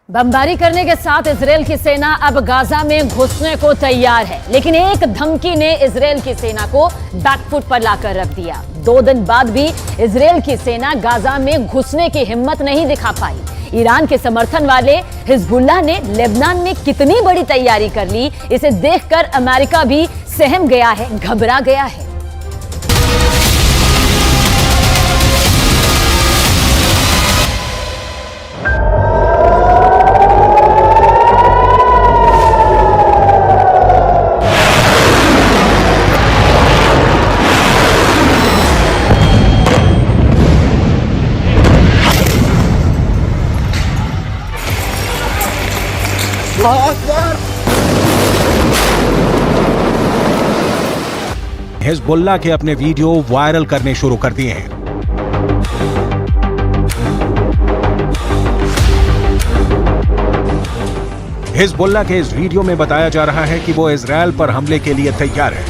बमबारी करने के साथ इजरायल की सेना अब गाजा में घुसने को तैयार है, लेकिन एक धमकी ने इजरायल की सेना को बैकफुट पर लाकर रख दिया। 2 दिन बाद भी इजरायल की सेना गाजा में घुसने की हिम्मत नहीं दिखा पाई। ईरान के समर्थन वाले हिजबुल्लाह ने लेबनान में कितनी बड़ी तैयारी कर ली, इसे देखकर अमेरिका भी सहम गया है, घबरा गया है। हिजबुल्लाह के अपने वीडियो वायरल करने शुरू कर दिए हैं। हिजबुल्लाह के इस वीडियो में बताया जा रहा है कि वो इजरायल पर हमले के लिए तैयार है।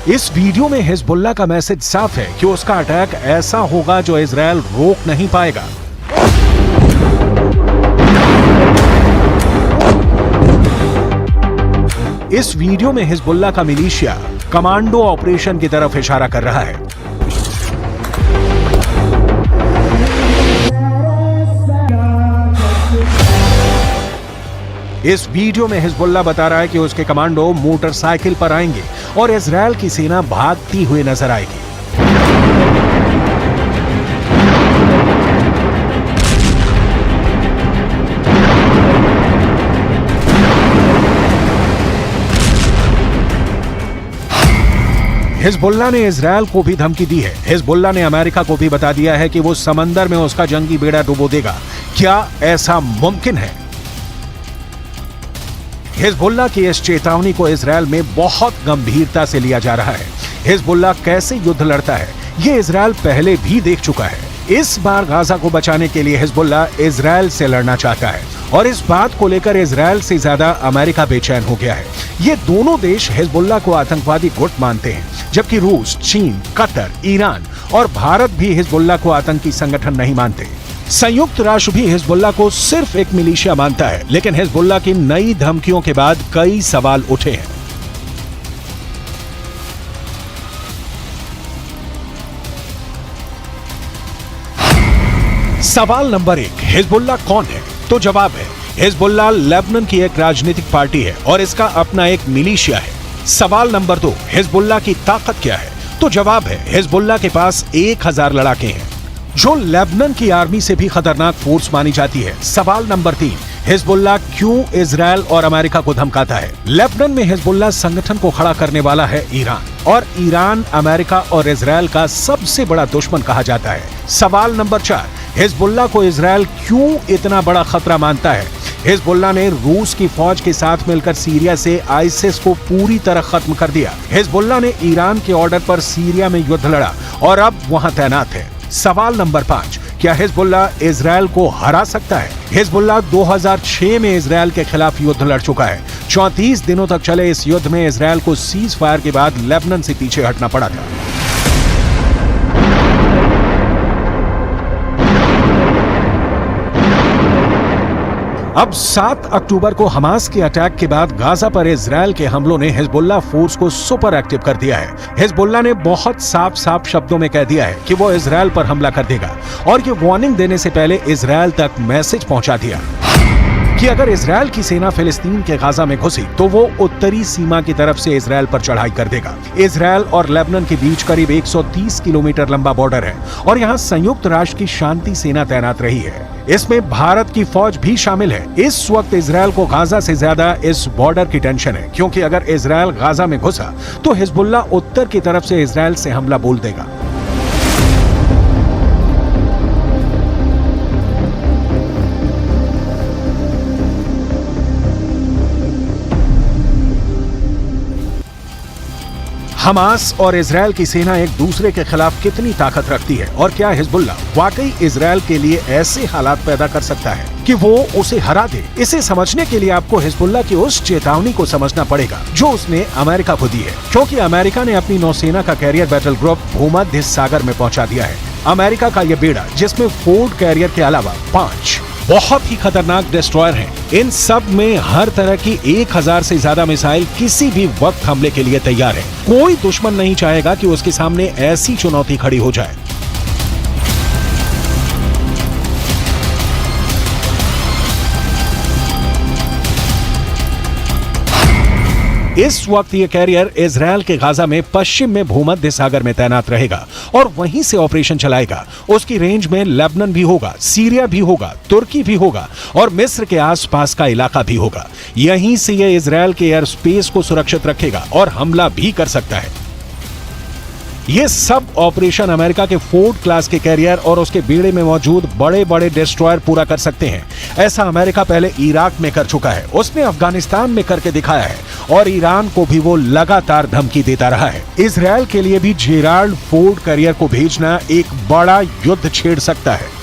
इस वीडियो में हिजबुल्लाह का मैसेज साफ है कि उसका अटैक ऐसा होगा जो इजरायल रोक नहीं पाएगा। इस वीडियो में हिजबुल्लाह का मिलिशिया कमांडो ऑपरेशन की तरफ इशारा कर रहा है। इस वीडियो में हिजबुल्लाह बता रहा है कि उसके कमांडो मोटरसाइकिल पर आएंगे और इजरायल की सेना भागती हुई नजर आएगी। हिजबुल्लाह ने इजरायल को भी धमकी दी है। हिजबुल्लाह ने अमेरिका को भी बता दिया है कि वो समंदर में उसका जंगी बेड़ा डुबो देगा। क्या ऐसा मुमकिन है? हिजबुल्लाह की इस चेतावनी को इजरायल में बहुत गंभीरता से लिया जा रहा है। हिजबुल्लाह कैसे युद्ध लड़ता है, ये इजरायल पहले भी देख चुका है। इस बार गाजा को बचाने के लिए हिजबुल्लाह इजरायल से लड़ना चाहता है और इस बात को लेकर इजरायल से ज्यादा अमेरिका बेचैन हो गया है। ये दोनों देश हिजबुल्लाह को आतंकवादी गुट मानते हैं, जबकि रूस, चीन, कतर, ईरान और भारत भी हिजबुल्लाह को आतंकी संगठन नहीं मानते। संयुक्त राष्ट्र भी हिजबुल्लाह को सिर्फ एक मिलिशिया मानता है, लेकिन हिजबुल्लाह की नई धमकियों के बाद कई सवाल उठे हैं। सवाल नंबर 1, हिजबुल्लाह कौन है? तो जवाब है, हिजबुल्लाह लेबनान की एक राजनीतिक पार्टी है और इसका अपना एक मिलिशिया है। सवाल नंबर 2, हिजबुल्लाह की ताकत क्या है? तो जवाब है, हिजबुल्लाह के पास 1000 लड़ाके हैं, जो लेबनान की आर्मी से भी खतरनाक फोर्स मानी जाती है। सवाल नंबर 3, हिजबुल्लाह क्यों इजरायल और अमेरिका को धमकाता है? लेबनान में हिजबुल्लाह संगठन को खड़ा करने वाला है ईरान, और ईरान अमेरिका और इजरायल का सबसे बड़ा दुश्मन कहा जाता है। सवाल नंबर 4, हिजबुल्लाह को इजरायल क्यों इतना बड़ा खतरा मानता है? हिजबुल्लाह ने रूस की फौज के साथ मिलकर सीरिया से आईसिस को पूरी तरह खत्म कर दिया। हिजबुल्लाह ने ईरान के ऑर्डर पर सीरिया में युद्ध लड़ा और अब वहां तैनात है। सवाल नंबर 5, क्या हिजबुल्लाह इजरायल को हरा सकता है? हिजबुल्लाह 2006 में इजरायल के खिलाफ युद्ध लड़ चुका है। 34 दिनों तक चले इस युद्ध में इजरायल को सीज फायर के बाद लेबनान से पीछे हटना पड़ा था। अब 7 अक्टूबर को हमास के अटैक के बाद गाजा पर इजरायल के हमलों ने हिजबुल्लाह फोर्स को सुपर एक्टिव कर दिया है। हिजबुल्लाह ने बहुत साफ शब्दों में कह दिया है कि वो इजरायल पर हमला कर देगा, और ये वार्निंग देने से पहले इजरायल तक मैसेज पहुंचा दिया कि अगर इजरायल की सेना फिलिस्तीन के गाजा में घुसी तो वो उत्तरी सीमा की तरफ से इजरायल पर चढ़ाई कर देगा। इजरायल और लेबनान के बीच करीब 130 किलोमीटर लंबा बॉर्डर है और यहाँ संयुक्त राष्ट्र की शांति सेना तैनात रही है। इसमें भारत की फौज भी शामिल है। इस वक्त इजरायल को गाजा से ज्यादा इस बॉर्डर की टेंशन है, क्योंकि अगर इजरायल गाजा में घुसा तो हिजबुल्लाह उत्तर की तरफ से इजरायल से हमला बोल देगा। हमास और इजराइल की सेना एक दूसरे के खिलाफ कितनी ताकत रखती है और क्या हिजबुल्लाह वाकई इजराइल के लिए ऐसे हालात पैदा कर सकता है कि वो उसे हरा दे। इसे समझने के लिए आपको हिजबुल्लाह की उस चेतावनी को समझना पड़ेगा जो उसने अमेरिका को दी है, क्योंकि अमेरिका ने अपनी नौसेना का कैरियर बैटल ग्रुप भूमध्य सागर में पहुंचा दिया है। अमेरिका का यह बेड़ा, जिसमें फोर्ड कैरियर के अलावा 5 बहुत ही खतरनाक डिस्ट्रॉयर हैं। इन सब में हर तरह की 1000 से ज्यादा मिसाइल किसी भी वक्त हमले के लिए तैयार है। कोई दुश्मन नहीं चाहेगा कि उसके सामने ऐसी चुनौती खड़ी हो जाए। इस वक्त ये कैरियर इजराइल के गाजा में पश्चिम में भूमध्य सागर में तैनात रहेगा और वहीं से ऑपरेशन चलाएगा। उसकी रेंज में लेबनान भी होगा, सीरिया भी होगा, तुर्की भी होगा और मिस्र के आसपास का इलाका भी होगा। यहीं से ये इजराइल के एयर स्पेस को सुरक्षित रखेगा और हमला भी कर सकता है। ये सब ऑपरेशन अमेरिका के फोर्ड क्लास के कैरियर और उसके बेड़े में मौजूद बड़े बड़े डिस्ट्रॉयर पूरा कर सकते हैं। ऐसा अमेरिका पहले इराक में कर चुका है, उसने अफगानिस्तान में करके दिखाया है और ईरान को भी वो लगातार धमकी देता रहा है। इजराइल के लिए भी जेराल्ड फोर्ड कैरियर को भेजना एक बड़ा युद्ध छेड़ सकता है।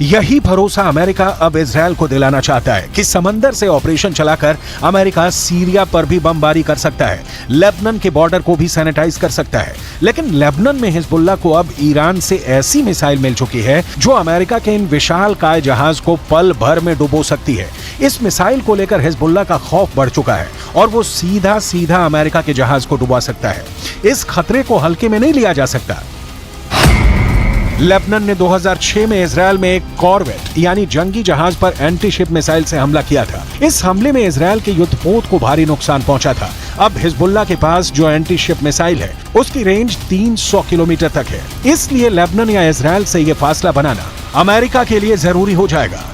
यही भरोसा अमेरिका अब इजराइल को दिलाना चाहता है कि समंदर से ऑपरेशन चलाकर अमेरिका सीरिया पर भी बमबारी कर सकता है, लेबनान के बॉर्डर को भी सैनिटाइज कर सकता है। लेकिन लेबनान में हिजबुल्लाह को अब ईरान से ऐसी मिसाइल मिल चुकी है जो अमेरिका के इन विशालकाय जहाज को पल भर में डुबो सकती है। इस मिसाइल को लेकर हिजबुल्लाह का खौफ बढ़ चुका है और वो सीधा सीधा अमेरिका के जहाज को डुबा सकता है। इस खतरे को हल्के में नहीं लिया जा सकता। लेबनान ने 2006 में इजराइल में एक कॉर्वेट यानी जंगी जहाज पर एंटी शिप मिसाइल से हमला किया था। इस हमले में इजराइल के युद्धपोत को भारी नुकसान पहुंचा था। अब हिजबुल्लाह के पास जो एंटी शिप मिसाइल है उसकी रेंज 300 किलोमीटर तक है। इसलिए लेबनान या इजराइल से यह फासला बनाना अमेरिका के लिए जरूरी हो जाएगा।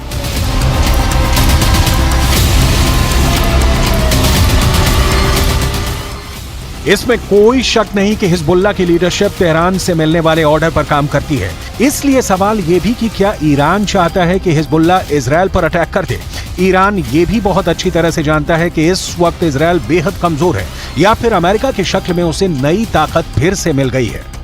इसमें कोई शक नहीं कि हिजबुल्लाह की लीडरशिप तेहरान से मिलने वाले ऑर्डर पर काम करती है। इसलिए सवाल यह भी कि क्या ईरान चाहता है कि हिजबुल्लाह इजराइल पर अटैक कर दे। ईरान ये भी बहुत अच्छी तरह से जानता है कि इस वक्त इजराइल बेहद कमजोर है या फिर अमेरिका की शक्ल में उसे नई ताकत फिर से मिल गई है।